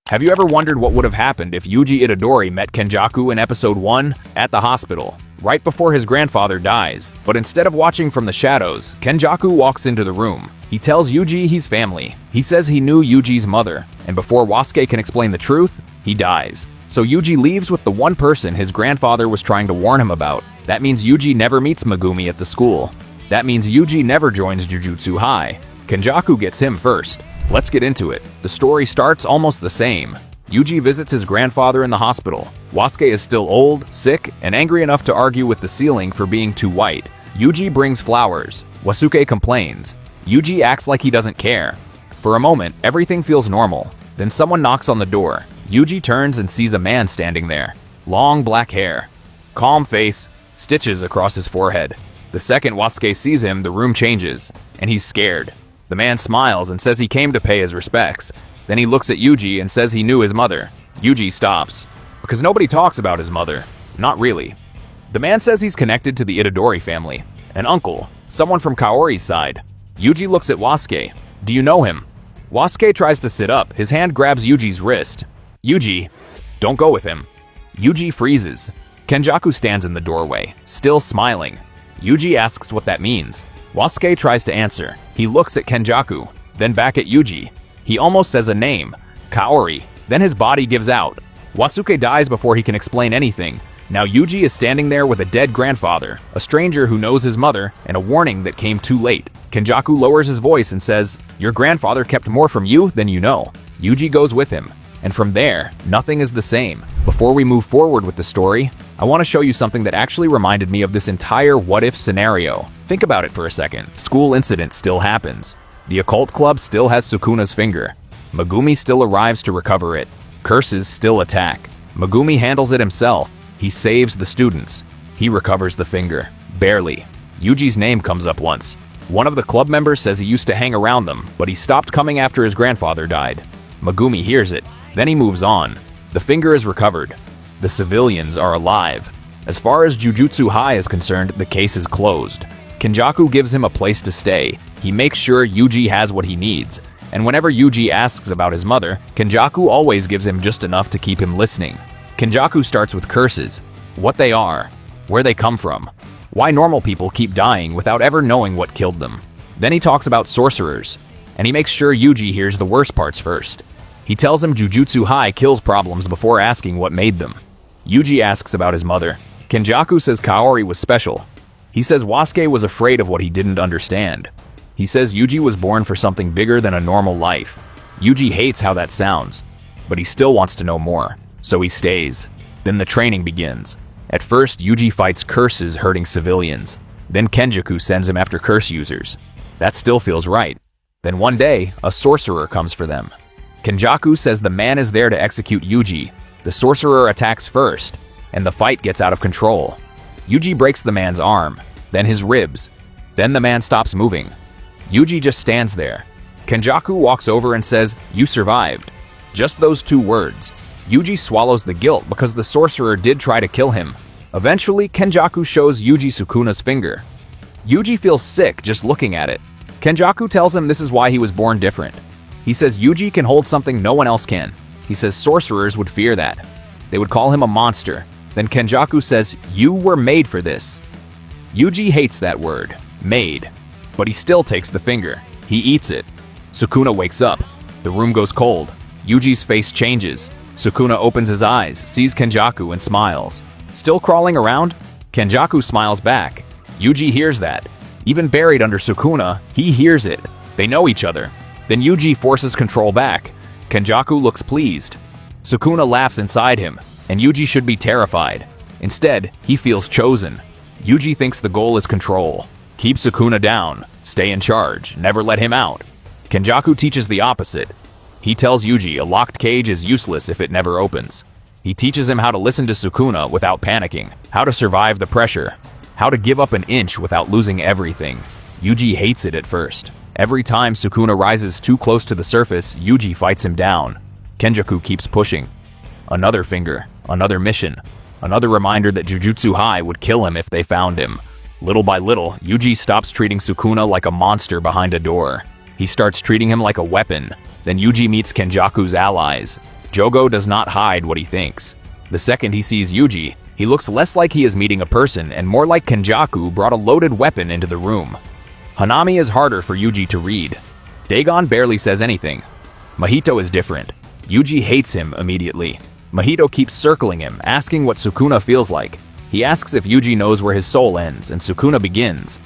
Have you ever wondered what would have happened if Yuji Itadori met Kenjaku in episode 1 at the hospital, right before his grandfather dies? But instead of watching from the shadows, Kenjaku walks into the room. He tells Yuji he's family. He says he knew Yuji's mother, and before Wasuke can explain the truth, he dies. So Yuji leaves with the one person his grandfather was trying to warn him about. That means Yuji never meets Megumi at the school. That means Yuji never joins Jujutsu High. Kenjaku gets him first. Let's get into it. The story starts almost the same. Yuji visits his grandfather in the hospital. Wasuke is still old, sick, and angry enough to argue with the ceiling for being too white. Yuji brings flowers. Wasuke complains. Yuji acts like he doesn't care. For a moment, everything feels normal. Then someone knocks on the door. Yuji turns and sees a man standing there. Long black hair. Calm face. Stitches across his forehead. The second Wasuke sees him, the room changes, and he's scared. The man smiles and says he came to pay his respects. Then he looks at Yuji and says he knew his mother. Yuji stops. Because nobody talks about his mother. Not really. The man says he's connected to the Itadori family. An uncle. Someone from Kaori's side. Yuji looks at Wasuke. Do you know him? Wasuke tries to sit up. His hand grabs Yuji's wrist. Yuji, don't go with him. Yuji freezes. Kenjaku stands in the doorway, still smiling. Yuji asks what that means. Wasuke tries to answer. He looks at Kenjaku, then back at Yuji. He almost says a name, Kaori, then his body gives out. Wasuke dies before he can explain anything. Now Yuji is standing there with a dead grandfather, a stranger who knows his mother, and a warning that came too late. Kenjaku lowers his voice and says, "Your grandfather kept more from you than you know." Yuji goes with him. And from there, nothing is the same. Before we move forward with the story, I want to show you something that actually reminded me of this entire what-if scenario. Think about it for a second. School incident still happens. The occult club still has Sukuna's finger. Megumi still arrives to recover it. Curses still attack. Megumi handles it himself. He saves the students. He recovers the finger. Barely. Yuji's name comes up once. One of the club members says he used to hang around them, but he stopped coming after his grandfather died. Megumi hears it. Then he moves on. The finger is recovered. The civilians are alive. As far as Jujutsu High is concerned, the case is closed. Kenjaku gives him a place to stay. He makes sure Yuji has what he needs. And whenever Yuji asks about his mother, Kenjaku always gives him just enough to keep him listening. Kenjaku starts with curses. What they are. Where they come from. Why normal people keep dying without ever knowing what killed them. Then he talks about sorcerers. And he makes sure Yuji hears the worst parts first. He tells him Jujutsu High kills problems before asking what made them. Yuji asks about his mother. Kenjaku says Kaori was special. He says Wasuke was afraid of what he didn't understand. He says Yuji was born for something bigger than a normal life. Yuji hates how that sounds, but he still wants to know more, so he stays. Then the training begins. At first, Yuji fights curses hurting civilians. Then Kenjaku sends him after curse users. That still feels right. Then one day, a sorcerer comes for them. Kenjaku says the man is there to execute Yuji. The sorcerer attacks first, and the fight gets out of control. Yuji breaks the man's arm, then his ribs. Then the man stops moving. Yuji just stands there. Kenjaku walks over and says, "You survived." Just those two words. Yuji swallows the guilt because the sorcerer did try to kill him. Eventually, Kenjaku shows Yuji Sukuna's finger. Yuji feels sick just looking at it. Kenjaku tells him this is why he was born different. He says Yuji can hold something no one else can. He says sorcerers would fear that. They would call him a monster. Then Kenjaku says, "You were made for this." Yuji hates that word, made. But he still takes the finger. He eats it. Sukuna wakes up. The room goes cold. Yuji's face changes. Sukuna opens his eyes, sees Kenjaku, and smiles. Still crawling around? Kenjaku smiles back. Yuji hears that. Even buried under Sukuna, he hears it. They know each other. Then Yuji forces control back. Kenjaku looks pleased. Sukuna laughs inside him, and Yuji should be terrified. Instead, he feels chosen. Yuji thinks the goal is control. Keep Sukuna down. Stay in charge. Never let him out. Kenjaku teaches the opposite. He tells Yuji a locked cage is useless if it never opens. He teaches him how to listen to Sukuna without panicking, how to survive the pressure, how to give up an inch without losing everything. Yuji hates it at first. Every time Sukuna rises too close to the surface, Yuji fights him down. Kenjaku keeps pushing. Another finger, another mission, another reminder that Jujutsu High would kill him if they found him. Little by little, Yuji stops treating Sukuna like a monster behind a door. He starts treating him like a weapon. Then Yuji meets Kenjaku's allies. Jogo does not hide what he thinks. The second he sees Yuji, he looks less like he is meeting a person and more like Kenjaku brought a loaded weapon into the room. Hanami is harder for Yuji to read. Dagon barely says anything. Mahito is different. Yuji hates him immediately. Mahito keeps circling him, asking what Sukuna feels like. He asks if Yuji knows where his soul ends, and Sukuna begins.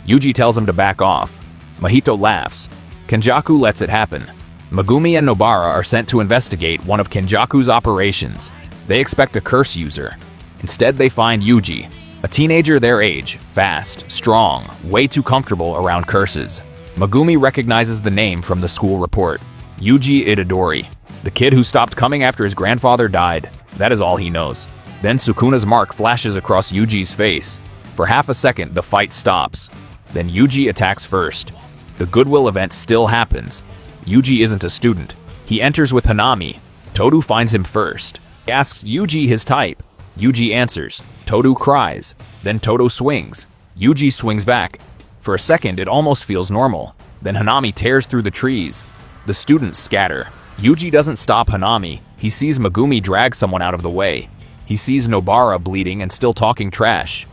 Yuji tells him to back off. Mahito laughs. Kenjaku lets it happen. Megumi and Nobara are sent to investigate one of Kenjaku's operations. They expect a curse user. Instead, they find Yuji, a teenager their age, fast, strong, way too comfortable around curses. Megumi recognizes the name from the school report. Yuji Itadori, the kid who stopped coming after his grandfather died. That is all he knows. Then Sukuna's mark flashes across Yuji's face. For half a second, the fight stops. Then Yuji attacks first. The Goodwill event still happens. Yuji isn't a student. He enters with Hanami. Todo finds him first. He asks Yuji his type. Yuji answers. Todo cries. Then Todo swings. Yuji swings back. For a second, it almost feels normal. Then Hanami tears through the trees. The students scatter. Yuji doesn't stop Hanami. He sees Megumi drag someone out of the way. He sees Nobara bleeding and still talking trash.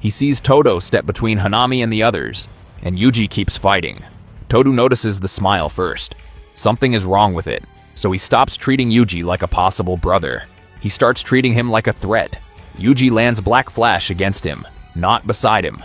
He sees Todo step between Hanami and the others. And Yuji keeps fighting. Todo notices the smile first. Something is wrong with it. So he stops treating Yuji like a possible brother. He starts treating him like a threat. Yuji lands Black Flash against him, not beside him.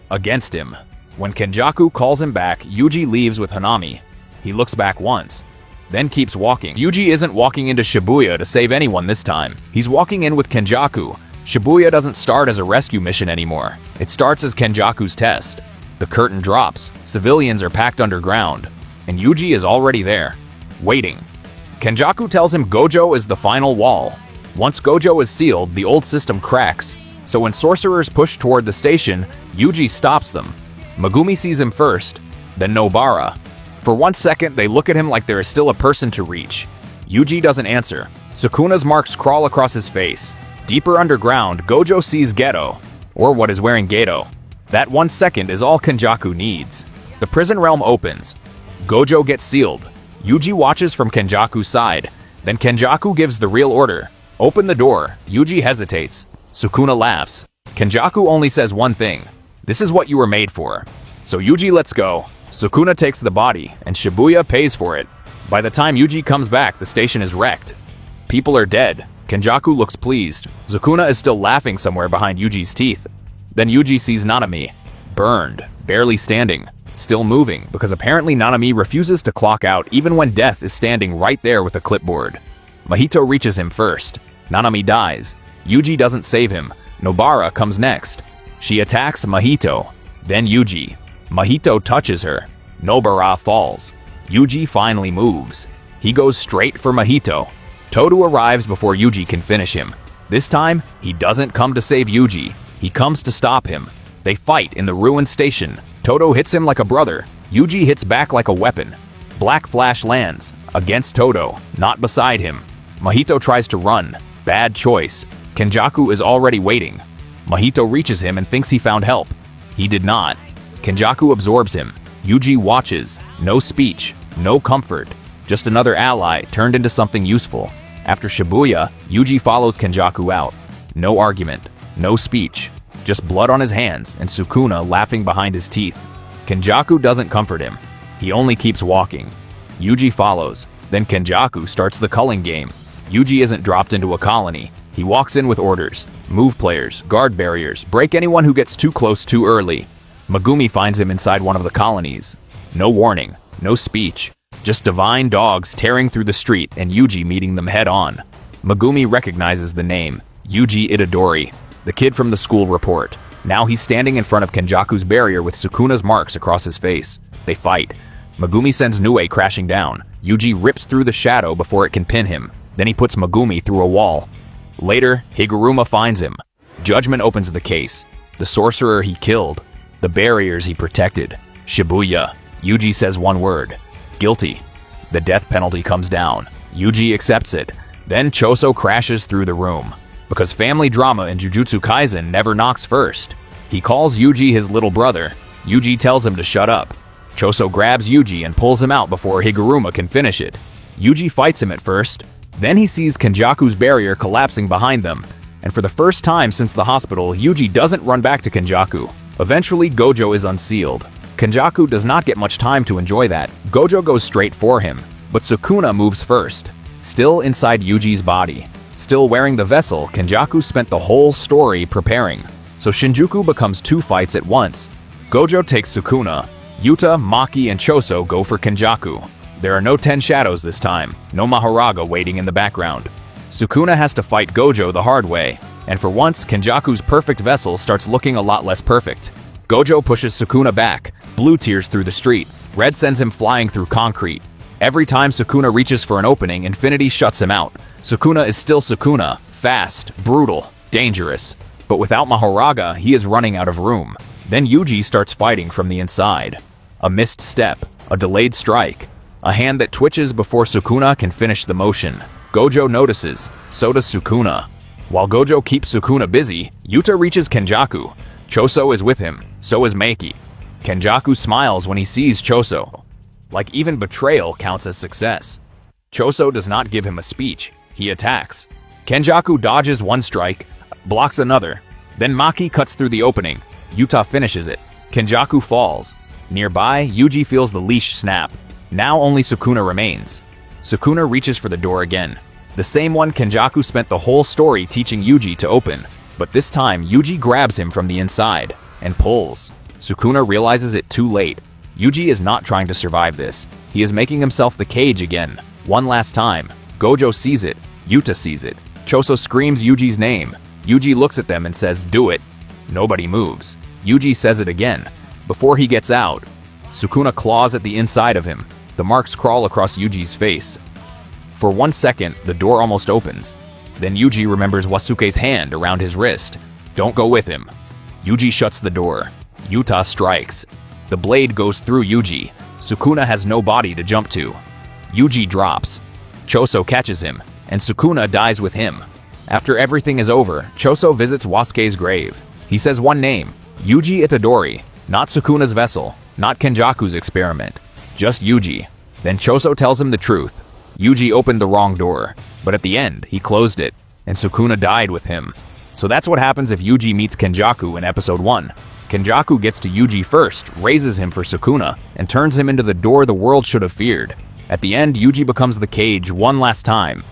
Against him. When Kenjaku calls him back, Yuji leaves with Hanami. He looks back once, then keeps walking. Yuji isn't walking into Shibuya to save anyone this time. He's walking in with Kenjaku. Shibuya doesn't start as a rescue mission anymore. It starts as Kenjaku's test. The curtain drops, civilians are packed underground, and Yuji is already there, waiting. Kenjaku tells him Gojo is the final wall. Once Gojo is sealed, the old system cracks. So when sorcerers push toward the station, Yuji stops them. Megumi sees him first, then Nobara. For 1 second, they look at him like there is still a person to reach. Yuji doesn't answer. Sukuna's marks crawl across his face. Deeper underground, Gojo sees Geto, or what is wearing Geto. That 1 second is all Kenjaku needs. The prison realm opens. Gojo gets sealed. Yuji watches from Kenjaku's side. Then Kenjaku gives the real order. Open the door. Yuji hesitates. Sukuna laughs. Kenjaku only says one thing. This is what you were made for. So Yuji lets go. Sukuna takes the body, and Shibuya pays for it. By the time Yuji comes back, the station is wrecked. People are dead. Kenjaku looks pleased. Sukuna is still laughing somewhere behind Yuji's teeth. Then Yuji sees Nanami, burned, barely standing, still moving, because apparently Nanami refuses to clock out even when death is standing right there with a clipboard. Mahito reaches him first. Nanami dies. Yuji doesn't save him. Nobara comes next. She attacks Mahito, then Yuji. Mahito touches her. Nobara falls. Yuji finally moves. He goes straight for Mahito. Todo arrives before Yuji can finish him. This time, he doesn't come to save Yuji. He comes to stop him. They fight in the ruined station. Todo hits him like a brother. Yuji hits back like a weapon. Black Flash lands. Against Todo, not beside him. Mahito tries to run. Bad choice. Kenjaku is already waiting. Mahito reaches him and thinks he found help. He did not. Kenjaku absorbs him. Yuji watches. No speech. No comfort. Just another ally turned into something useful. After Shibuya, Yuji follows Kenjaku out. No argument. No speech. Just blood on his hands and Sukuna laughing behind his teeth. Kenjaku doesn't comfort him. He only keeps walking. Yuji follows. Then Kenjaku starts the culling game. Yuji isn't dropped into a colony. He walks in with orders. Move players, guard barriers, break anyone who gets too close too early. Megumi finds him inside one of the colonies. No warning. No speech. Just divine dogs tearing through the street and Yuji meeting them head on. Megumi recognizes the name. Yuji Itadori. The kid from the school report. Now he's standing in front of Kenjaku's barrier with Sukuna's marks across his face. They fight. Megumi sends Nue crashing down. Yuji rips through the shadow before it can pin him. Then he puts Megumi through a wall. Later, Higuruma finds him. Judgment opens the case. The sorcerer he killed. The barriers he protected. Shibuya. Yuji says one word. Guilty. The death penalty comes down. Yuji accepts it. Then Choso crashes through the room. Because family drama in Jujutsu Kaisen never knocks first. He calls Yuji his little brother. Yuji tells him to shut up. Choso grabs Yuji and pulls him out before Higuruma can finish it. Yuji fights him at first. Then he sees Kenjaku's barrier collapsing behind them, and for the first time since the hospital, Yuji doesn't run back to Kenjaku. Eventually, Gojo is unsealed. Kenjaku does not get much time to enjoy that. Gojo goes straight for him, but Sukuna moves first, still inside Yuji's body. Still wearing the vessel, Kenjaku spent the whole story preparing, so Shinjuku becomes 2 fights at once. Gojo takes Sukuna. Yuta, Maki, and Choso go for Kenjaku. There are no 10 shadows this time, no Mahoraga waiting in the background. Sukuna has to fight Gojo the hard way, and for once, Kenjaku's perfect vessel starts looking a lot less perfect. Gojo pushes Sukuna back, blue tears through the street, red sends him flying through concrete. Every time Sukuna reaches for an opening, Infinity shuts him out. Sukuna is still Sukuna, fast, brutal, dangerous. But without Mahoraga, he is running out of room. Then Yuji starts fighting from the inside. A missed step, a delayed strike, a hand that twitches before Sukuna can finish the motion. Gojo notices, so does Sukuna. While Gojo keeps Sukuna busy, Yuta reaches Kenjaku. Choso is with him, so is Meiki. Kenjaku smiles when he sees Choso. Like even betrayal counts as success. Choso does not give him a speech, he attacks. Kenjaku dodges one strike, blocks another. Then Maki cuts through the opening. Yuta finishes it. Kenjaku falls. Nearby, Yuji feels the leash snap. Now only Sukuna remains. Sukuna reaches for the door again. The same one Kenjaku spent the whole story teaching Yuji to open. But this time, Yuji grabs him from the inside and pulls. Sukuna realizes it too late. Yuji is not trying to survive this. He is making himself the cage again. One last time. Gojo sees it. Yuta sees it. Choso screams Yuji's name. Yuji looks at them and says, "Do it." Nobody moves. Yuji says it again. Before he gets out, Sukuna claws at the inside of him. The marks crawl across Yuji's face. For 1 second, the door almost opens. Then Yuji remembers Wasuke's hand around his wrist. Don't go with him. Yuji shuts the door. Yuta strikes. The blade goes through Yuji. Sukuna has no body to jump to. Yuji drops. Choso catches him, and Sukuna dies with him. After everything is over, Choso visits Wasuke's grave. He says one name, Yuji Itadori, not Sukuna's vessel, not Kenjaku's experiment, just Yuji. Then Choso tells him the truth. Yuji opened the wrong door, but at the end, he closed it, and Sukuna died with him. So that's what happens if Yuji meets Kenjaku in episode 1. Kenjaku gets to Yuji first, raises him for Sukuna, and turns him into the door the world should have feared. At the end, Yuji becomes the cage one last time,